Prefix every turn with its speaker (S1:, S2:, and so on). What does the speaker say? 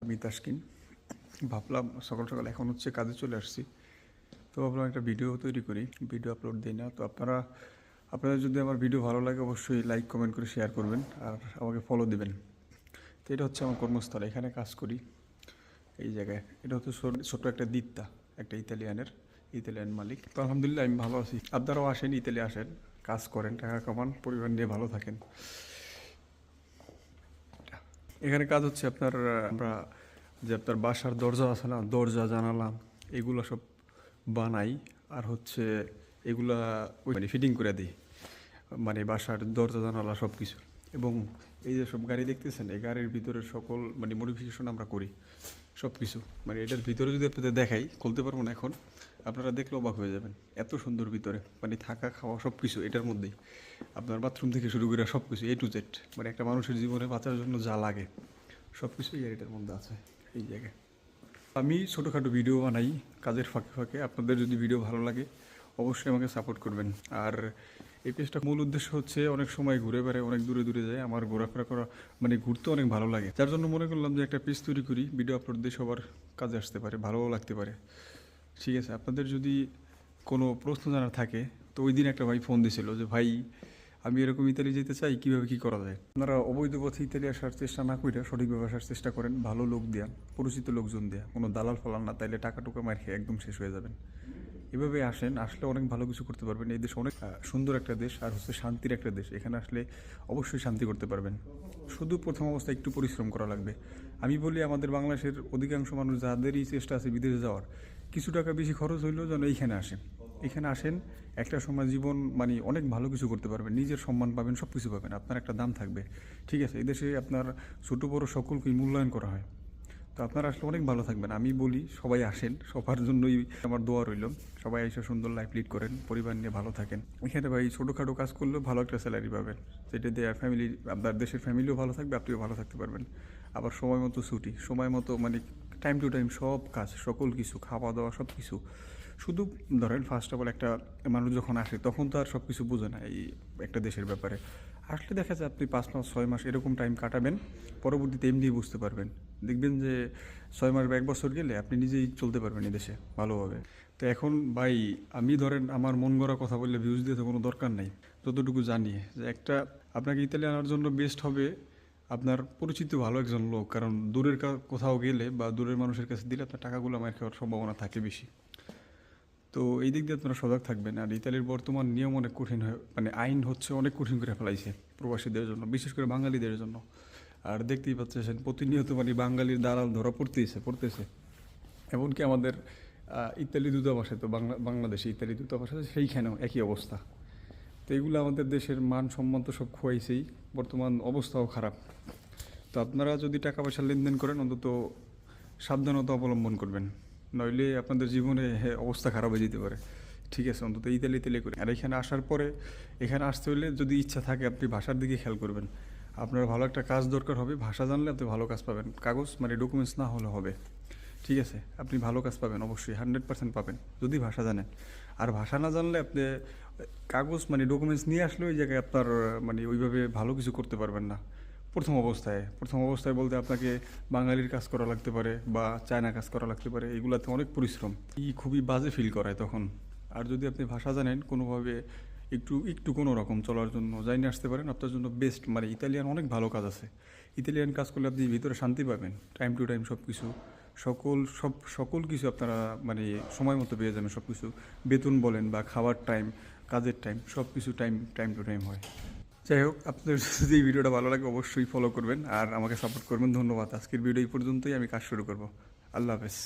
S1: আমি তাসকিন। ভাবলাম সকাল সকাল এখন হচ্ছে কাজে চলে আসছি, তো ভাবলাম একটা ভিডিও তৈরি করি, ভিডিও আপলোড দিই না। তো আপনাদের যদি আমার ভিডিও ভালো লাগে অবশ্যই লাইক কমেন্ট করে শেয়ার করবেন আর আমাকে ফলো দিবেন। তো এটা হচ্ছে আমার কর্মস্থল, এখানে কাজ করি এই জায়গায়। এটা হচ্ছে ছোট্ট একটা দিত্তা, একটা ইতালিয়ান মালিক। তো আলহামদুলিল্লাহ আমি ভালো আছি। আপনারাও আসেন, ইতালি আসেন, কাজ করেন, টাকা কামান, পরিবার নিয়ে ভালো থাকেন। এখানে কাজ হচ্ছে আপনার আমরা যে আপনার বাসার দরজা আছে না, দরজা জানালা এগুলো সব বানাই। আর হচ্ছে এগুলা মানে ফিটিং করে দিই, মানে বাসার দরজা জানালা সব কিছু। এবং এই যে সব গাড়ি দেখতেছেন, এই গাড়ির ভিতরে সকল মানে মডিফিকেশন আমরা করি সব কিছু। মানে এটার ভিতরে যদি আপনাদের দেখাই, খুলতে পারবো না এখন, আপনারা দেখলে অবাক হয়ে যাবেন। এত সুন্দর ভিতরে, মানে থাকা খাওয়া সব কিছু এটার মধ্যেই। আপনার বাথরুম থেকে শুরু করে সব কিছু A to Z, মানে একটা মানুষের জীবনে বাঁচার জন্য যা লাগে সব কিছুই এটার মধ্যে আছে এই জায়গায়। আমি ছোটোখাটো ভিডিও বানাই কাজের ফাঁকে ফাঁকে। আপনাদের যদি ভিডিও ভালো লাগে অবশ্যই আমাকে সাপোর্ট করবেন। আর এই পেজটার মূল উদ্দেশ্য হচ্ছে অনেক সময় ঘুরে বেড়ায়, অনেক দূরে দূরে যায়, আমার ঘোরাফেরা করা মানে ঘুরতে অনেক ভালো লাগে, যার জন্য মনে করলাম যে একটা পেজ তৈরি করি, ভিডিও আপলোড দিয়ে সবার কাজে আসতে পারে, ভালোও লাগতে পারে। ঠিক আছে, আপনাদের যদি কোনো প্রশ্ন জানার থাকে, তো ওই দিন একটা ভাই ফোন দিয়েছিল যে ভাই আমি এরকম ইতালি যেতে চাই, কীভাবে কী করা যায়। আপনারা অবৈধ পথে ইতালি আসার চেষ্টা না করে সঠিকভাবে আসার চেষ্টা করেন, ভালো লোক দেয়া, পরিচিত লোকজন দেয়া, কোনো দালাল ফালাল না, তাইলে টাকা টুকা মার খেয়ে একদম শেষ হয়ে যাবেন। এভাবে আসেন, আসলে অনেক ভালো কিছু করতে পারবেন। এই দেশ অনেক সুন্দর একটা দেশ, আর হচ্ছে শান্তির একটা দেশ। এখানে আসলে অবশ্যই শান্তি করতে পারবেন। শুধু প্রথম অবস্থায় একটু পরিশ্রম করা লাগবে। আমি বলি আমাদের বাংলাদেশের অধিকাংশ মানুষ যাদেরই চেষ্টা আছে বিদেশে যাওয়ার, কিছু টাকা বেশি খরচ হইলেও যেন এইখানে আসেন। এখানে আসেন, একটা সময় জীবন মানে অনেক ভালো কিছু করতে পারবেন, নিজের সম্মান পাবেন, সব কিছু পাবেন, আপনার একটা দাম থাকবে। ঠিক আছে, এদেশে আপনার ছোটো বড়ো সকলকেই মূল্যায়ন করা হয়। তো আপনারা আসলে অনেক ভালো থাকবেন। আমি বলি সবাই আসেন, সবার জন্যই আমার দোয়া রইল। সবাই এসে সুন্দর লাইফ লিড করেন, পরিবার নিয়ে ভালো থাকেন। এখানে ভাই ছোটোখাটো কাজ করলেও ভালো একটা স্যালারি পাবেন, যেটা দিয়ে ফ্যামিলি, আপনার দেশের ফ্যামিলিও ভালো থাকবে, আপনিও ভালো থাকতে পারবেন। আবার সময় মতো ছুটি, সময় মতো মানে টাইম টু টাইম সব কাজ, সকল কিছু, খাওয়া দাওয়া সব কিছু। শুধু ধরেন ফার্স্ট অফ অল একটা মানুষ যখন আসে তখন তো আর সব কিছু বোঝে না এই একটা দেশের ব্যাপারে। আসলে দেখা যায় আপনি 5 মাস 6 মাস এরকম টাইম কাটাবেন, পরবর্তীতে এমনি বুঝতে পারবেন। দেখবেন যে 6 মাস বা 1 বছর গেলে আপনি নিজেই চলতে পারবেন এই দেশে ভালোভাবে। তো এখন ভাই আমি ধরেন আমার মন গড়া কথা বললে ভিউজ দিয়ে তো কোনো দরকার নাই। যতটুকু জানি যে একটা আপনাকে ইতালি আনার জন্য বেস্ট হবে আপনার পরিচিত ভালো একজন লোক, কারণ দূরের কোথাও গেলে বা দূরের মানুষের কাছে দিলে আপনার টাকাগুলো মার খাওয়ার সম্ভাবনা থাকে বেশি। তো এই দিক দিয়ে আপনারা সজাগ থাকবেন। আর ইতালির বর্তমান নিয়ম অনেক কঠিন হয়ে, মানে আইন হচ্ছে অনেক কঠিন করে ফেলাইছে প্রবাসীদের জন্য, বিশেষ করে বাঙালিদের জন্য। আর দেখতেই পাচ্ছেন প্রতিনিয়ত মানে বাঙালির দালাল ধরা পড়তেছে। এমনকি আমাদের ইতালি দূতাবাসে, তো বাংলাদেশে ইতালি দূতাবাসে সেইখানেও একই অবস্থা। তো এগুলো আমাদের দেশের মান সম্মান তো সব খোয়াইছেই, বর্তমান অবস্থাও খারাপ। তো আপনারা যদি টাকা পয়সা লেনদেন করেন অন্তত সাবধানতা অবলম্বন করবেন, নইলে আপনাদের জীবনে অবস্থা খারাপ হয়ে যেতে পারে। ঠিক আছে, অন্তত ইতালি করে। আর এখানে আসার পরে, এখানে আসতে হলে যদি ইচ্ছা থাকে আপনি ভাষার দিকে খেয়াল করবেন। আপনার ভালো একটা কাজ দরকার হবে, ভাষা জানলে আপনি ভালো কাজ পাবেন। কাগজ মানে ডকুমেন্টস না হলে হবে, ঠিক আছে, আপনি ভালো কাজ পাবেন অবশ্যই, 100% পাবেন যদি ভাষা জানেন। আর ভাষা না জানলে আপনি কাগজ মানে ডকুমেন্টস নিয়ে আসলে ওই জায়গায় আপনার মানে ওইভাবে ভালো কিছু করতে পারবেন না। প্রথম অবস্থায় বলতে আপনাকে বাঙালির কাজ করা লাগতে পারে বা চায়না কাজ করা লাগতে পারে, এগুলাতে অনেক পরিশ্রম, খুবই বাজে ফিল করায় তখন। আর যদি আপনি ভাষা জানেন কোনোভাবে, একটু কোনো রকম চলার জন্য জানিয়ে আসতে পারেন, আপনার জন্য বেস্ট। মানে ইতালিয়ান অনেক ভালো কাজ আছে, ইতালিয়ান কাজ করলে আপনি ভিতরে শান্তি পাবেন, টাইম টু টাইম সব কিছু, সকল কিছু আপনারা মানে সময় মতো পেয়ে যাবেন সব কিছু। বেতন বলেন বা খাবার টাইম, কাজের টাইম, সব কিছু টাইম টু টাইম হয়। যাই হোক, আপনাদের যদি এই ভিডিওটা ভালো লাগে অবশ্যই ফলো করবেন আর আমাকে সাপোর্ট করবেন। ধন্যবাদ। আজকের ভিডিও এই পর্যন্তই, আমি কাজ শুরু করব। আল্লাহ হাফেজ।